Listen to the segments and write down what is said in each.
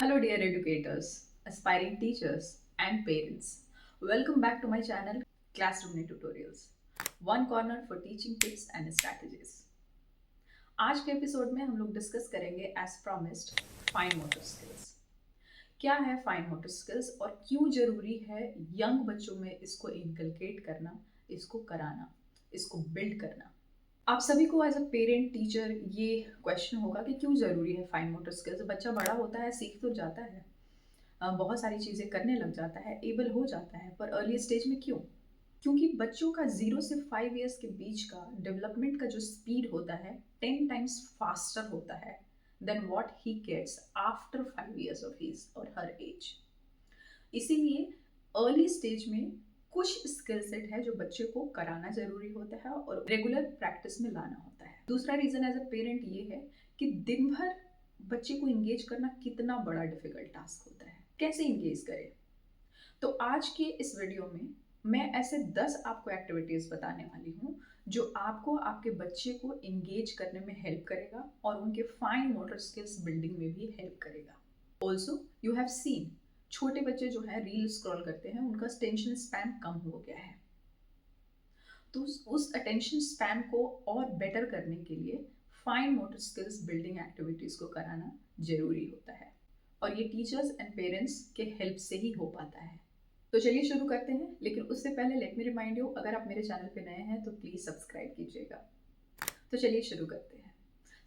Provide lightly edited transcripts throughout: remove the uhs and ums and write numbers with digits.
Hello, dear educators, aspiring teachers, and parents. Welcome back to my channel, Classroom Tutorials. One corner for teaching tips and strategies. आज के episode में हम लोग discuss करेंगे as promised fine motor skills. क्या है fine motor skills और क्यों जरूरी है यंग बच्चों में इसको इनकलकेट करना, इसको कराना, इसको बिल्ड करना। आप सभी को एज अ पेरेंट टीचर ये क्वेश्चन होगा कि क्यों ज़रूरी है फाइन मोटर स्किल्स। बच्चा बड़ा होता है, सीख तो जाता है, बहुत सारी चीज़ें करने लग जाता है, एबल हो जाता है, पर अर्ली स्टेज में क्यों? क्योंकि बच्चों का 0 से 5 ईयर्स के बीच का डेवलपमेंट का जो स्पीड होता है 10 टाइम्स फास्टर होता है then what he gets after 5 years of his और हर एज। इसीलिए अर्ली स्टेज में कुछ स्किल सेट है जो बच्चे को कराना जरूरी होता है और रेगुलर प्रैक्टिस में लाना होता है। दूसरा रीजन एज अ पेरेंट ये है कि दिन भर बच्चे को इंगेज करना कितना बड़ा डिफिकल्ट टास्क होता है, कैसे इंगेज करें। तो आज के इस वीडियो में मैं ऐसे 10 आपको एक्टिविटीज बताने वाली हूँ जो आपको आपके बच्चे को इंगेज करने में हेल्प करेगा और उनके फाइन मोटर स्किल्स बिल्डिंग में भी हेल्प करेगा। ऑल्सो यू हैव सीन छोटे बच्चे जो है रील स्क्रॉल करते हैं, उनका अटेंशन स्पैन कम हो गया है। तो उस अटेंशन स्पैन को और बेटर करने के लिए fine motor skills building activities को कराना जरूरी होता है और ये टीचर्स एंड पेरेंट्स के हेल्प से ही हो पाता है। तो चलिए शुरू करते हैं, लेकिन उससे पहले लेट मी रिमाइंड यू, अगर आप मेरे चैनल पे नए हैं तो प्लीज सब्सक्राइब कीजिएगा। तो चलिए शुरू करते हैं।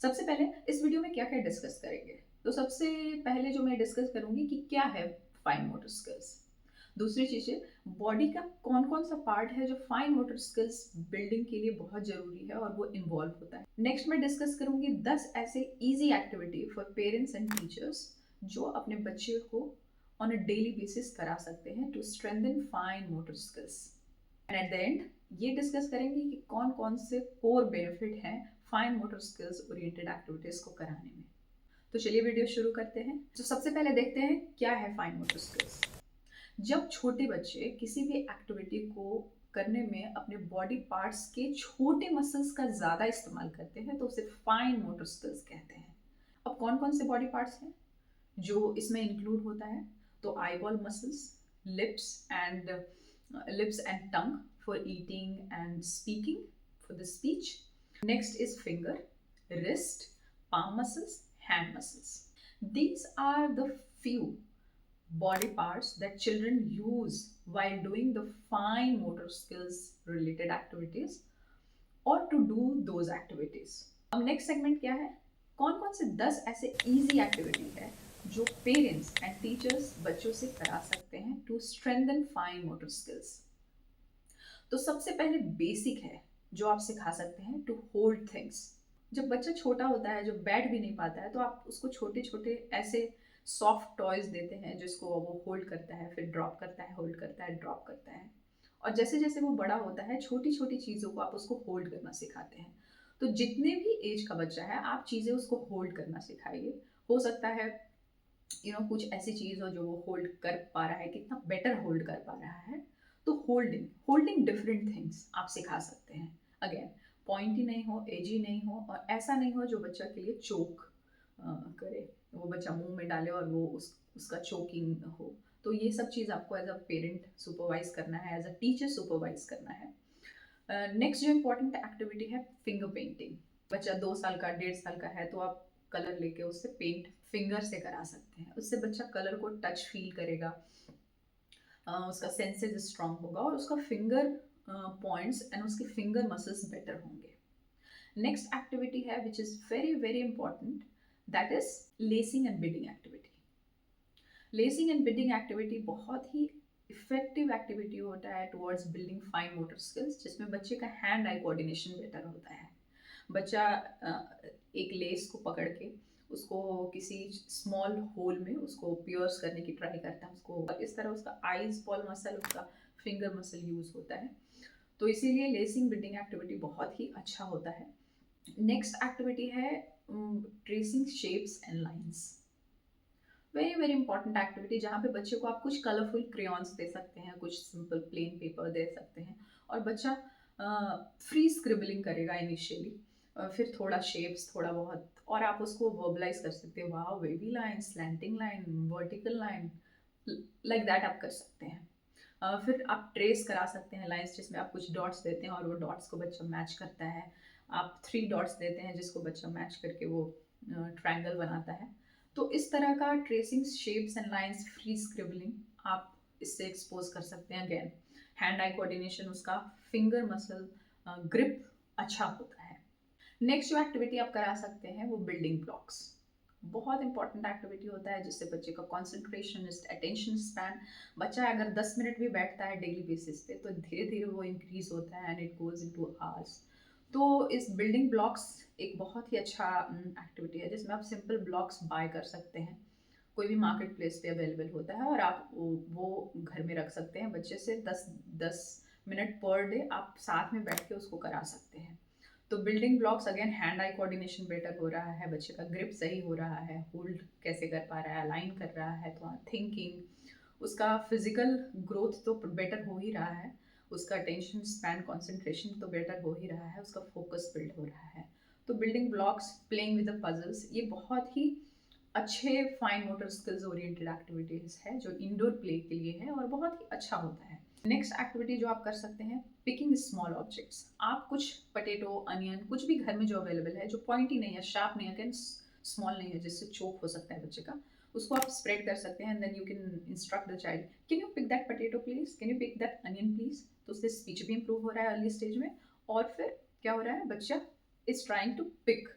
सबसे पहले इस वीडियो में क्या क्या डिस्कस करेंगे। तो सबसे पहले जो मैं डिस्कस करूंगी कि क्या है फाइन मोटर स्किल्स। दूसरी चीज़ें, बॉडी का कौन कौन सा पार्ट है जो फाइन मोटर स्किल्स बिल्डिंग के लिए बहुत जरूरी है और वो इन्वॉल्व होता है। नेक्स्ट मैं डिस्कस करूंगी 10 ऐसे easy activity for parents and teachers जो अपने बच्चे को ऑन अ डेली बेसिस करा सकते हैं to strengthen fine motor skills. And at the end ये डिस्कस करेंगे कि कौन कौन से कोर बेनिफिट हैं fine motor skills oriented activities को कराने में। तो चलिए वीडियो शुरू करते हैं। तो सबसे पहले देखते हैं क्या है फाइन मोटर स्किल्स। जब छोटे बच्चे किसी भी एक्टिविटी को करने में अपने बॉडी पार्ट्स के छोटे मसल्स का ज़्यादा इस्तेमाल करते हैं तो उसे फाइन मोटर स्किल्स कहते हैं। अब कौन कौन से बॉडी पार्ट्स हैं जो इसमें इंक्लूड होता है? तो eyeball muscles, lips and tongue for eating and speaking, for the speech. Next is finger, wrist, palm muscles, hand muscles. These are the few body parts that children use while doing the fine motor skills related activities or to do those activities. अब next segment क्या है? कौन कौन से 10 ऐसे easy activity है जो parents and teachers बच्चों से करा सकते हैं to strengthen fine motor skills. तो सबसे पहले बेसिक है जो आप सिखा सकते हैं, टू होल्ड थिंग्स। जब बच्चा छोटा होता है, जो बैठ भी नहीं पाता है, तो आप उसको छोटे छोटे ऐसे सॉफ्ट टॉयज देते हैं जिसको वो होल्ड करता है, फिर ड्रॉप करता है, होल्ड करता है, ड्रॉप करता है। और जैसे जैसे वो बड़ा होता है छोटी छोटी चीज़ों को आप उसको होल्ड करना सिखाते हैं। तो जितने भी एज का बच्चा है आप चीज़ें उसको होल्ड करना सिखाइए। हो सकता है कुछ ऐसी चीज़ हो जो वो होल्ड कर पा रहा है, कितना बेटर होल्ड कर पा रहा है। तो होल्डिंग होल्डिंग डिफरेंट थिंग्स आप सिखा सकते हैं। अगेन, पॉइंट ही नहीं हो, एज ही नहीं हो, और ऐसा नहीं हो जो बच्चा के लिए चोक करे, वो बच्चा मुंह में डाले और वो उसका चोकिंग हो। तो ये सब चीज़ आपको एज अ पेरेंट सुपरवाइज करना है, एज अ टीचर सुपरवाइज करना है। नेक्स्ट जो इम्पोर्टेंट एक्टिविटी है, फिंगर पेंटिंग। बच्चा 2 साल का, 1.5 साल का है तो आप कलर लेके उससे पेंट फिंगर से करा सकते हैं। उससे बच्चा कलर को टच फील करेगा, उसका सेंसेस स्ट्रांग होगा और उसका फिंगर पॉइंट्स एंड उसके फिंगर मसल्स बेटर होंगे। नेक्स्ट एक्टिविटी है which is very very important, that is lacing and bidding activity. Lacing and bidding activity बहुत ही इफेक्टिव एक्टिविटी होता है towards building fine motor skills, जिसमें बच्चे का हैंड आई कोऑर्डिनेशन बेटर होता है। बच्चा एक लेस को पकड़ के उसको किसी स्मॉल होल में उसको पियर्स करने की ट्राई करता है, उसको इस तरह उसका आईज बॉल मसल, उसका फिंगर मसल यूज होता है। तो इसीलिए लेसिंग बिल्डिंग एक्टिविटी बहुत ही अच्छा होता है। नेक्स्ट एक्टिविटी है tracing shapes and lines. Very very important activity, जहाँ पे बच्चे को आप कुछ कलरफुल क्रेयॉन्स दे सकते हैं, कुछ सिंपल प्लेन पेपर दे सकते हैं और बच्चा फ्री स्क्रिबलिंग करेगा इनिशियली, फिर थोड़ा शेप्स, थोड़ा बहुत और आप उसको वर्बलाइज कर सकते हो, वाह wavy line, slanting line, vertical line, like that आप कर सकते हैं। फिर आप ट्रेस करा सकते हैं लाइंस, जिसमें आप कुछ डॉट्स देते हैं और वो डॉट्स को बच्चा मैच करता है। आप 3 डॉट्स देते हैं जिसको बच्चा मैच करके वो ट्रायंगल बनाता है। तो इस तरह का tracing shapes and lines, free scribbling आप इससे एक्सपोज कर सकते हैं। अगेन हैंड आई कोऑर्डिनेशन, उसका फिंगर मसल ग्रिप अच्छा होता है। नेक्स्ट जो एक्टिविटी आप करा सकते हैं वो बिल्डिंग ब्लॉक्स, बहुत इंपॉर्टेंट एक्टिविटी होता है जिससे बच्चे का कंसंट्रेशन, अटेंशन स्पैन, बच्चा अगर 10 मिनट भी बैठता है डेली बेसिस पे तो धीरे धीरे वो इंक्रीज होता है and it goes into hours. तो इस बिल्डिंग ब्लॉक्स एक बहुत ही अच्छा एक्टिविटी है जिसमें आप सिंपल ब्लॉक्स बाय कर सकते हैं, कोई भी मार्केट प्लेस पे अवेलेबल होता है, और आप वो घर में रख सकते हैं। बच्चे से 10 मिनट पर डे आप साथ में बैठ के उसको करा सकते हैं। तो building blocks, again hand eye coordination better हो रहा है, बच्चे का ग्रिप सही हो रहा है, होल्ड कैसे कर पा रहा है, अलाइन कर रहा है, तो थिंकिंग, उसका फिजिकल ग्रोथ तो बेटर हो ही रहा है, उसका अटेंशन स्पैन, कंसंट्रेशन तो बेटर हो ही रहा है, उसका फोकस बिल्ड हो रहा है। तो building blocks, playing with the puzzles, ये बहुत ही अच्छे fine motor skills oriented activities है जो इंडोर प्ले के लिए है और बहुत ही अच्छा होता है। नेक्स्ट एक्टिविटी जो आप कर सकते हैं, पिकिंग स्मॉल ऑब्जेक्ट्स। आप कुछ पोटैटो, अनियन, कुछ भी घर में जो अवेलेबल है, जो पॉइंटी नहीं है, शार्प नहीं है, स्मॉल नहीं है, जिससे चोक हो सकता है बच्चे का, उसको आप स्प्रेड कर सकते हैं and then you can instruct the child, can you pick that potato please, can you pick that onion please. तो उससे स्पीच भी इंप्रूव हो रहा है अर्ली स्टेज में, और फिर क्या हो रहा है, बच्चा इज ट्राइंग टू पिक,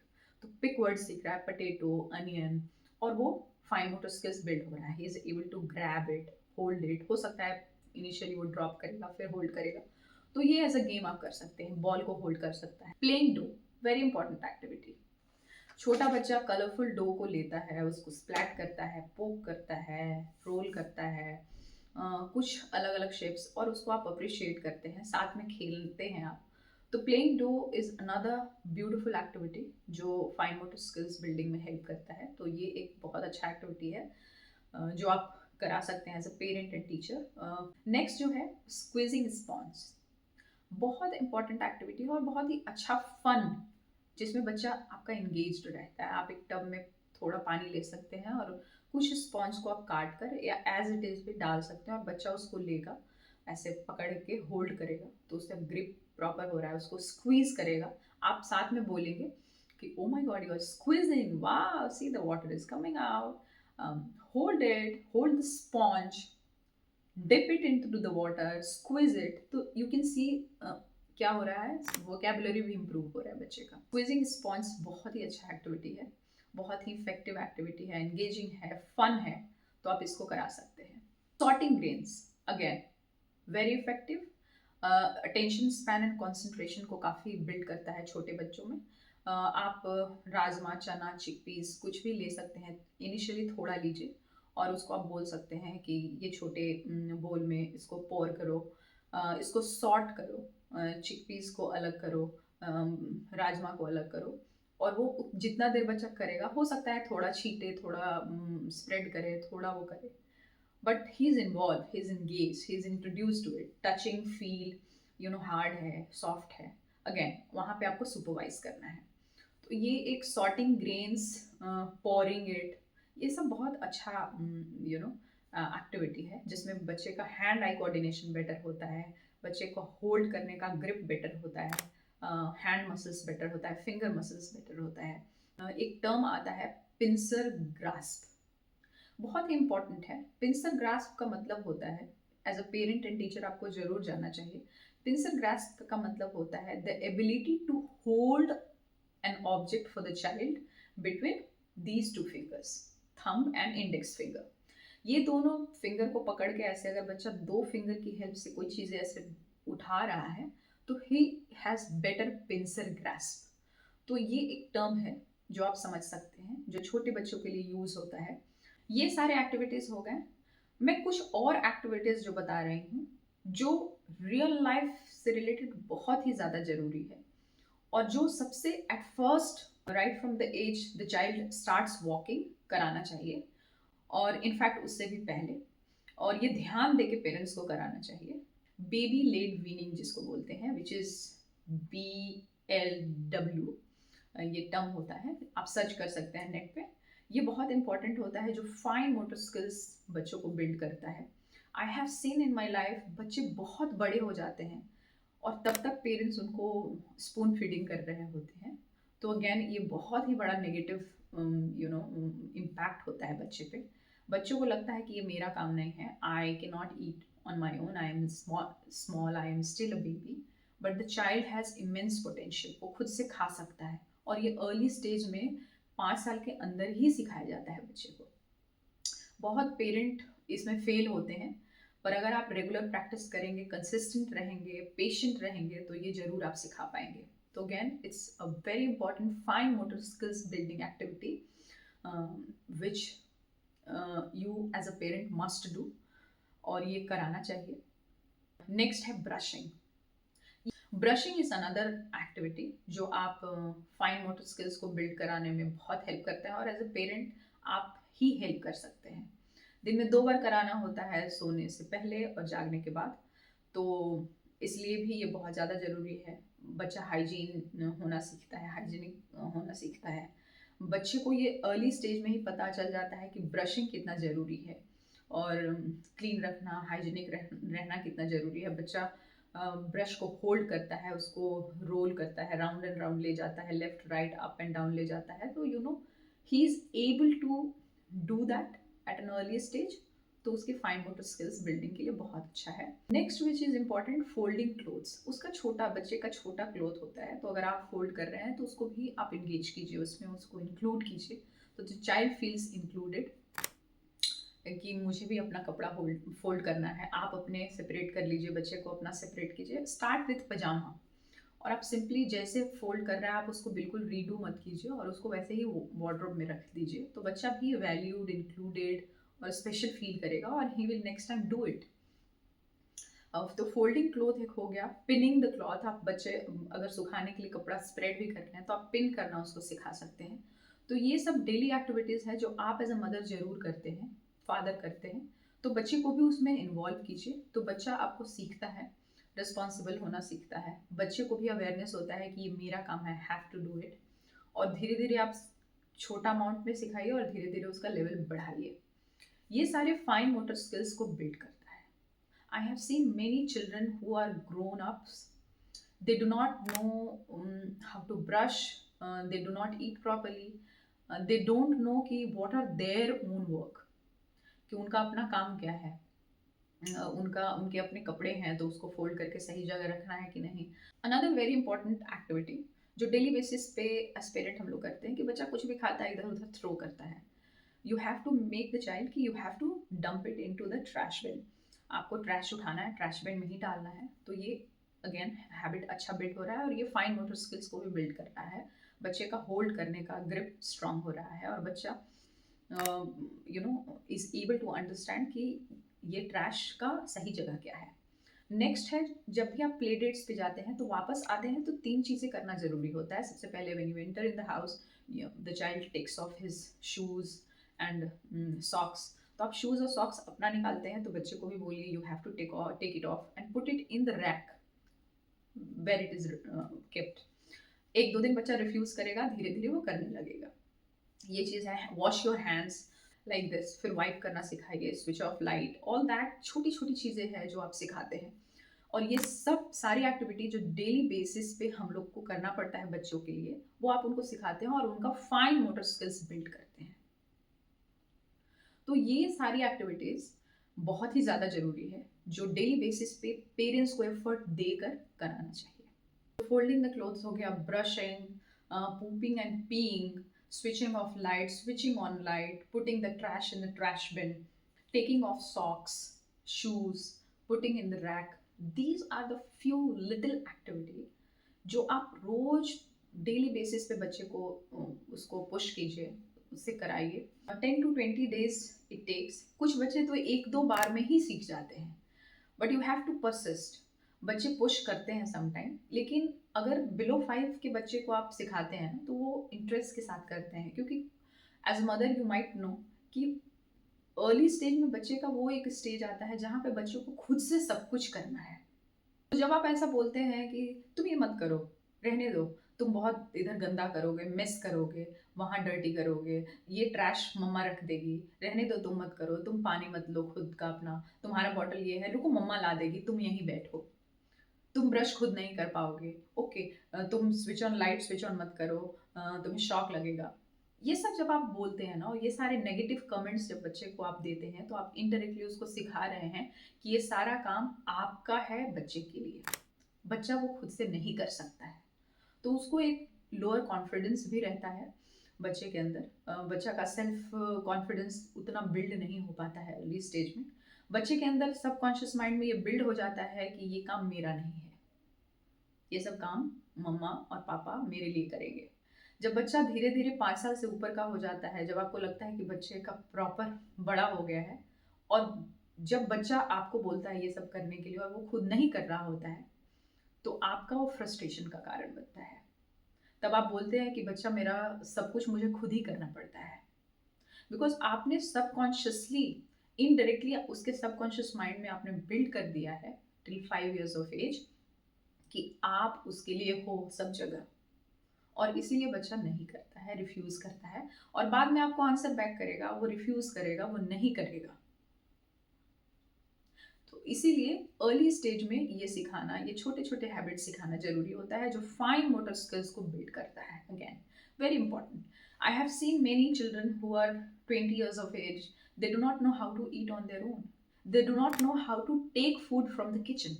तो पिक वर्ड सीख रहा है, पोटैटो, अनियन, और वो फाइन मोटर स्किल्स बिल्ड हो रहा है, he is able to grab it, hold it, हो सकता है इनिशियली वो ड्रॉप करेगा फिर होल्ड करेगा। तो ये एज अ गेम आप कर सकते हैं, बॉल को होल्ड कर सकता है। Playing dough, very important activity. छोटा बच्चा कलरफुल डो को लेता है, उसको स्प्लैट करता है, पोक करता है, रोल करता है, कुछ अलग अलग शेप्स, और उसको आप अप्रिशिएट करते हैं, साथ में खेलते हैं आप। तो playing dough is another beautiful activity जो फाइन मोटर स्किल्स बिल्डिंग में हेल्प करता है। तो ये एक बहुत अच्छा एक्टिविटी है जो आप करा सकते हैं as a parent and teacher. Next जो है स्क्वीजिंग स्पॉन्ज, बहुत इंपॉर्टेंट एक्टिविटी है और बहुत ही अच्छा फन, जिसमें बच्चा आपका इंगेज्ड रहता है। आप एक टब में थोड़ा पानी ले सकते हैं और कुछ स्पॉन्ज को आप काट कर या एज इट इज भी डाल सकते हैं, और बच्चा उसको लेगा, ऐसे पकड़ के होल्ड करेगा, तो उसका ग्रिप प्रॉपर हो रहा है, उसको स्क्वीज करेगा। आप साथ में बोलेंगे कि oh my God you are squeezing, wow see the water is coming out, hold it, hold the sponge, dip it into the water, squeeze it, तो you can see क्या हो रहा है, वोकेबुलरी भी इम्प्रूव हो रहा है बच्चे का। स्क्वीजिंग स्पॉन्ज बहुत ही अच्छा एक्टिविटी है, बहुत ही इफेक्टिव एक्टिविटी है, एंगेजिंग है, फन है, तो आप इसको करा सकते हैं। Sorting grains, again very effective, attention span and concentration को काफ़ी बिल्ड करता है छोटे बच्चों में। आप राजमा, चना, चिकपीस कुछ भी ले सकते हैं, इनिशियली थोड़ा लीजिए और उसको आप बोल सकते हैं कि ये छोटे बोल में इसको पोर करो, इसको सॉर्ट करो, चिकपीस को अलग करो, राजमा को अलग करो, और वो जितना देर बच्चा करेगा, हो सकता है थोड़ा छीटे, थोड़ा स्प्रेड करे, थोड़ा वो करे, but he is involve, he is engage, he is introduce to it, touching, feel, you know, hard है, सॉफ्ट है, अगेन वहाँ पे आपको सुपरवाइज करना है। तो ये एक सॉर्टिंग ग्रेन्स, पोरिंग इट, ये सब बहुत अच्छा यू नो एक्टिविटी है जिसमें बच्चे का हैंड आई कोऑर्डिनेशन बेटर होता है, बच्चे को होल्ड करने का ग्रिप बेटर होता है, हैंड मसल्स बेटर होता है, फिंगर मसल्स बेटर होता है। एक टर्म आता है पिंसर ग्रास्प, बहुत ही इंपॉर्टेंट है। पिंसर ग्रास्प का मतलब होता है, as a parent and teacher आपको जरूर जानना चाहिए, पिंसर ग्रास्प का मतलब होता है the ability to hold an object for the child between these two fingers, thumb and index finger। ये दोनों फिंगर को पकड़ के ऐसे अगर बच्चा 2 फिंगर की हेल्प से कोई चीज़ ऐसे उठा रहा है तो he has better pincer grasp. तो ये एक टर्म है जो आप समझ सकते हैं, जो छोटे बच्चों के लिए यूज़ होता है। ये सारे एक्टिविटीज़ हो गए। मैं कुछ और एक्टिविटीज़ जो बता रही हूँ जो रियल लाइफ से रिलेटेड बहुत ही ज़्यादा ज़रूरी है, और जो सबसे at first right from the age the child starts walking कराना चाहिए, और इनफैक्ट उससे भी पहले, और ये ध्यान दे के पेरेंट्स को कराना चाहिए। बेबी लेड वीनिंग जिसको बोलते हैं, विच इज़ BLW, ये टर्म होता है, आप सर्च कर सकते हैं नेट पे। ये बहुत इंपॉर्टेंट होता है जो फाइन मोटर स्किल्स बच्चों को बिल्ड करता है। आई have seen in my life बच्चे बहुत बड़े हो जाते हैं और तब तक पेरेंट्स उनको स्पून फीडिंग कर रहे होते हैं। तो अगेन ये बहुत ही बड़ा नेगेटिव इम्पैक्ट होता है बच्चे पे। बच्चों को लगता है कि ये मेरा काम नहीं है, आई के not eat on my own, I am small, I am still a baby. But the child has immense potential, वो खुद से खा सकता है। और ये अर्ली स्टेज में 5 साल के अंदर ही सिखाया जाता है बच्चे को। बहुत पेरेंट इसमें फेल होते हैं, पर अगर आप रेगुलर प्रैक्टिस करेंगे, कंसिस्टेंट रहेंगे, पेशेंट रहेंगे, तो ये ज़रूर आप सिखा पाएंगे। तो again it's a very important fine motor skills building activity which you as a parent must do, और ये कराना चाहिए। नेक्स्ट है brushing. Brushing is another activity जो आप फाइन मोटर स्किल्स को बिल्ड कराने में बहुत हेल्प करता है, और एज अ पेरेंट आप ही हेल्प कर सकते हैं। दिन में 2 बार कराना होता है, सोने से पहले और जागने के बाद। तो इसलिए भी ये बहुत ज़्यादा ज़रूरी है। बच्चा हाइजीन होना सीखता है, हाइजीनिक होना सीखता है। बच्चे को ये अर्ली स्टेज में ही पता चल जाता है कि ब्रशिंग कितना ज़रूरी है, और क्लीन रखना, हाइजीनिक रहना कितना ज़रूरी है। बच्चा ब्रश को होल्ड करता है, उसको रोल करता है, राउंड एंड राउंड ले जाता है, left right up and down ले जाता है। तो he is able to do that at an early stage. तो उसकी फाइन मोटर स्किल्स बिल्डिंग के लिए बहुत अच्छा है। Next which is important, folding clothes. उसका छोटा, बच्चे का छोटा क्लोथ होता है, तो अगर आप फोल्ड कर रहे हैं तो उसको भी आप इंगेज कीजिए, उसमें उसको इंक्लूड कीजिए, तो द चाइल्ड फील्स इंक्लूडेड कि मुझे भी अपना कपड़ा फोल्ड करना है। आप अपने सेपरेट कर लीजिए, बच्चे को अपना सेपरेट कीजिए। स्टार्ट विथ पजामा, और आप सिंपली जैसे फोल्ड कर रहा है आप उसको बिल्कुल रीडू मत कीजिए, और उसको वैसे ही वार्डरोब में रख दीजिए। तो बच्चा भी वैल्यूड, इंक्लूडेड और स्पेशल फील करेगा, और he will next time do it. तो फोल्डिंग क्लॉथ एक हो गया। पिनिंग द क्लॉथ, आप बच्चे अगर सुखाने के लिए कपड़ा स्प्रेड भी कर रहे हैं तो आप पिन करना उसको सिखा सकते हैं। तो ये सब डेली एक्टिविटीज़ है जो आप एज अ मदर जरूर करते हैं, फादर करते हैं। तो बच्चे को भी उसमें इन्वॉल्व कीजिए, तो बच्चा आपको सीखता है, रिस्पॉन्सिबल होना सीखता है। बच्चे को भी अवेयरनेस होता है कि ये मेरा काम है, हैव टू डू इट। और धीरे धीरे आप छोटा अमाउंट में सिखाइए और धीरे धीरे उसका लेवल बढ़ाइए। ये सारे फाइन मोटर स्किल्स को बिल्ड करता है। I have seen many children who are grown ups. They do not know how to brush. They do not eat properly. They don't know कि what are their own work. कि उनका अपना काम क्या है। उनके अपने कपड़े हैं तो उसको फोल्ड करके सही जगह रखना है कि नहीं। अनदर वेरी इंपॉर्टेंट एक्टिविटी जो डेली बेसिस पे एज पेरेंट हम लोग करते हैं कि बच्चा कुछ भी खाता है इधर उधर थ्रो करता है। You have to make the child कि you have to dump it into the trash bin. आपको ट्रैश उठाना है, ट्रैश बिन में ही डालना है। तो ये अगेन हैबिट अच्छा बिल्ड हो रहा है, और ये फाइन मोटर स्किल्स को भी बिल्ड कर रहा है। बच्चे का होल्ड करने का ग्रिप स्ट्रांग हो रहा है, और बच्चा इज एबल टू अंडरस्टैंड कि ये ट्रैश का सही जगह क्या है। नेक्स्ट है, जब भी आप प्ले डेट्स पे जाते हैं तो वापस आते हैं तो 3 चीज़ें करना ज़रूरी होता है। सबसे पहले when you enter in the house, the child takes off his shoes and socks. तो आप शूज़ और सॉक्स अपना निकालते हैं, तो बच्चे को भी बोलिए you have to take it off and put it in the rack where it is kept. 1-2 दिन बच्चा रिफ्यूज़ करेगा, धीरे धीरे वो करने लगेगा। ये चीज़ है। Wash your hands like this, फिर वाइप करना सिखाइए, switch off light, all that छोटी छोटी चीज़ें हैं जो आप सिखाते हैं। और ये सब सारी एक्टिविटी जो डेली बेसिस पे हम लोग को करना पड़ता है बच्चों के लिए, वो आप उनको सिखाते हैं और उनका फाइन मोटर स्किल्स बिल्ड करते हैं। तो ये सारी एक्टिविटीज़ बहुत ही ज़्यादा ज़रूरी है जो डेली बेसिस पे पेरेंट्स को एफर्ट देकर कराना चाहिए। फोल्डिंग द क्लोथ्स हो गया, brushing, pooping and peeing, switching off light, switching on light, putting the trash in the trash bin, taking off socks, shoes, putting in the rack. These are the few little activity जो आप रोज daily basis पे बच्चे को उसको push कीजिए, उससे कराइए। 10 to 20 days it takes. कुछ बच्चे तो 1-2 बार में ही सीख जाते हैं, but you have to persist. बच्चे पुश करते हैं समटाइम, लेकिन अगर बिलो 5 के बच्चे को आप सिखाते हैं तो वो इंटरेस्ट के साथ करते हैं, क्योंकि as mother you might know कि अर्ली स्टेज में बच्चे का वो एक स्टेज आता है जहाँ पे बच्चों को खुद से सब कुछ करना है। तो जब आप ऐसा बोलते हैं कि तुम ये मत करो, रहने दो, तो तुम बहुत इधर गंदा करोगे, मेस करोगे, वहाँ डर्टी करोगे, ये ट्रैश मम्मा रख देगी, रहने दो, तुम मत करो, तुम पानी मत लो खुद का अपना, तुम्हारा बॉटल ये है, रुको मम्मा ला देगी, तुम यहीं बैठो, तुम ब्रश खुद नहीं कर पाओगे, ओके, तुम switch on light switch on मत करो, तुम्हें शॉक लगेगा। ये सब जब आप बोलते हैं ना, और ये सारे नेगेटिव कमेंट्स जब बच्चे को आप देते हैं, तो आप इनडायरेक्टली उसको सिखा रहे हैं कि ये सारा काम आपका है बच्चे के लिए, बच्चा वो खुद से नहीं कर सकता है। तो उसको एक लोअर कॉन्फिडेंस भी रहता है बच्चे के अंदर। बच्चा का सेल्फ कॉन्फिडेंस उतना बिल्ड नहीं हो पाता है अर्ली स्टेज में। बच्चे के अंदर सबकॉन्शियस माइंड में ये बिल्ड हो जाता है कि ये काम मेरा नहीं है, ये सब काम मम्मा और पापा मेरे लिए करेंगे। जब बच्चा धीरे धीरे 5 साल से ऊपर का हो जाता है, जब आपको लगता है कि बच्चे का प्रॉपर बड़ा हो गया है, और जब बच्चा आपको बोलता है ये सब करने के लिए और वो खुद नहीं कर रहा होता है, तो आपका वो फ्रस्ट्रेशन का कारण बनता है। तब आप बोलते हैं कि बच्चा मेरा सब कुछ मुझे खुद ही करना पड़ता है, बिकॉज आपने सबकॉन्शियसली इनडायरेक्टली उसके सबकॉन्शियस माइंड में आपने बिल्ड कर दिया है टिल 5 years ऑफ एज कि आप उसके लिए हो सब जगह, और इसीलिए बच्चा नहीं करता है, रिफ्यूज करता है, और बाद में आपको आंसर बैक करेगा, वो रिफ्यूज करेगा, वो नहीं करेगा। तो इसीलिए अर्ली स्टेज में ये सिखाना, ये छोटे छोटे हैबिट सिखाना जरूरी होता है, जो फाइन मोटर स्किल्स को बिल्ड करता है। Again very important. I have seen many children who are 20 years of age, they do not know how to eat on their own, they do not know how to take food from the kitchen,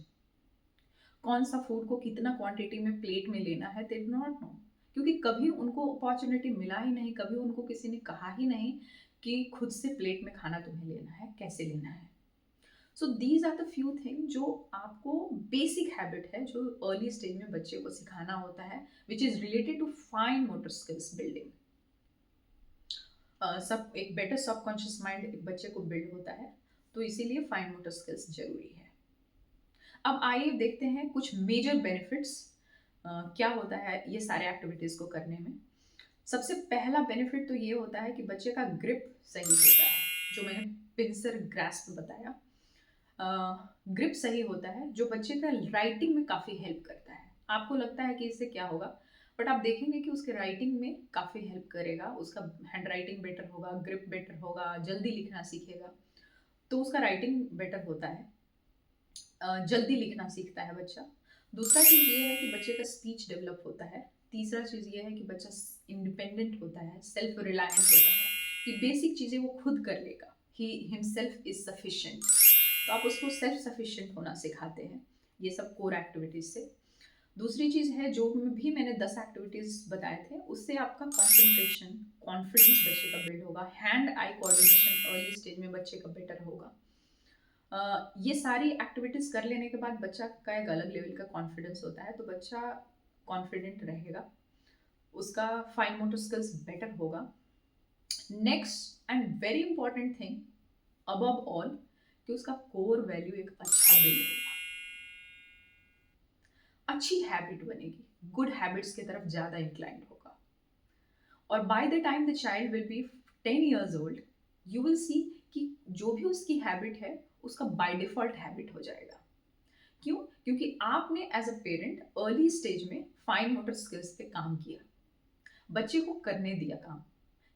कौन सा food को कितना quantity में plate में लेना है, they do not know, क्योंकि कभी उनको अपॉर्चुनिटी मिला ही नहीं, कभी उनको किसी ने कहा ही नहीं कि खुद से प्लेट में खाना तुम्हें लेना है, कैसे लेना है। So these are the few thing जो आपको बेसिक हैबिट है, जो अर्ली स्टेज में बच्चे को सिखाना होता है, which is related to fine motor skills building. सब एक बेटर सबकॉन्शियस माइंड एक बच्चे को बिल्ड होता है, तो इसीलिए फाइन मोटर स्किल्स जरूरी है। अब आइए देखते हैं कुछ मेजर बेनिफिट्स क्या होता है ये सारे एक्टिविटीज़ को करने में। सबसे पहला बेनिफिट तो ये होता है कि बच्चे का ग्रिप सही होता है, जो मैंने पिंसर ग्रास्प बताया। ग्रिप सही होता है, जो बच्चे का राइटिंग में काफ़ी हेल्प करता है। आपको लगता है कि इससे क्या होगा, बट आप देखेंगे कि उसके राइटिंग में काफ़ी हेल्प करेगा, उसका हैंड राइटिंग बेटर होगा, ग्रिप बेटर होगा, जल्दी लिखना सीखेगा, तो उसका राइटिंग बेटर होता है, जल्दी लिखना सीखता है बच्चा। दूसरा चीज़ ये है कि बच्चे का स्पीच डेवलप होता है। तीसरा चीज़ ये है कि बच्चा इंडिपेंडेंट होता है, सेल्फ रिलायंट होता है, कि बेसिक चीज़ें वो खुद कर लेगा, ही हिमसेल्फ इज सफिशिएंट। तो आप उसको सेल्फ सफिशिएंट होना सिखाते हैं, ये सब कोर एक्टिविटीज़ से। दूसरी चीज़ है, जो भी मैंने 10 एक्टिविटीज़ बताए थे, उससे आपका कंसंट्रेशन, कॉन्फिडेंस बच्चे का बिल्ड होगा, hand eye coordination early stage में बच्चे का बेटर होगा। ये सारी एक्टिविटीज़ कर लेने के बाद बच्चा का एक अलग लेवल का कॉन्फिडेंस होता है, तो बच्चा कॉन्फिडेंट रहेगा, उसका फाइन मोटर स्किल्स बेटर होगा। Next and very important thing above all, कि उसका कोर वैल्यू एक अच्छा बिल्ड होगा, अच्छी हैबिट बनेगी, गुड हैबिट्स की तरफ ज़्यादा इंक्लाइंड होगा, और by the time the child will be 10 years old, you will see कि जो भी उसकी हैबिट है उसका बाय डिफ़ॉल्ट हैबिट हो जाएगा। क्यों? क्योंकि आपने as a parent early stage में फाइन मोटर स्किल्स पे काम किया, बच्चे को करने दिया काम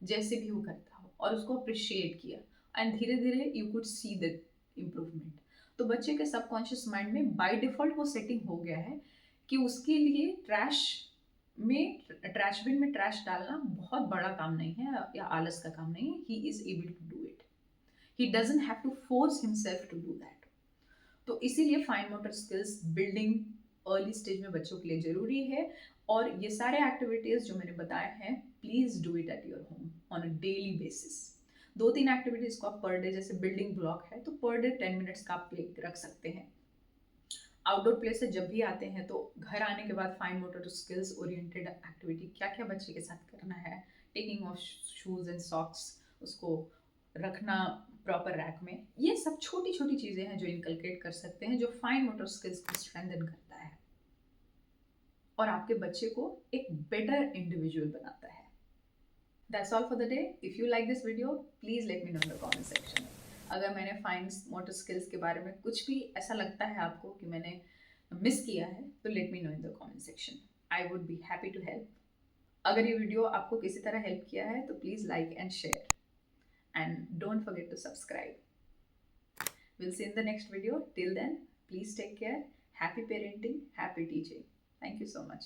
जैसे भी वो करता हो, और उसको अप्रिशिएट किया, एंड धीरे धीरे you could see the improvement. तो बच्चे के सबकॉन्शियस माइंड में बाय डिफ़ॉल्ट वो सेटिंग हो गया है कि उसके लिए ट्रैश बिन में ट्रैश डालना बहुत बड़ा काम नहीं है या आलस का काम नहीं है, he is able to do it, he doesn't have to force himself to do that. तो इसीलिए fine motor skills building early stage में बच्चों के लिए ज़रूरी है, और ये सारे एक्टिविटीज़ जो मैंने बताए हैं, please do it at your home on a daily basis. 2-3 activities को आप पर डे, जैसे बिल्डिंग ब्लॉक है तो पर डे 10 मिनट्स का आप प्ले रख सकते हैं। आउटडोर प्ले से जब भी आते हैं तो घर आने के बाद fine motor skills oriented activity क्या क्या बच्चे के साथ करना है, taking of shoes and socks, उसको रखना प्रॉपर रैक में, ये सब छोटी छोटी चीज़ें हैं जो इनकलकेट कर सकते हैं, जो फाइन मोटर स्किल्स को स्ट्रेंथन करता है और आपके बच्चे को एक बेटर इंडिविजुअल बनाता है। That's all for the day. If you like this video, please let me know in the comment section. अगर मैंने फाइन मोटर स्किल्स के बारे में कुछ भी ऐसा लगता है आपको कि मैंने मिस किया है, तो let me know in the comment section. I would be happy to help. अगर ये वीडियो आपको किसी तरह हेल्प किया है तो please like and share and don't forget to subscribe. We'll see in the next video. Till then, please take care. Happy parenting, happy teaching. Thank you so much.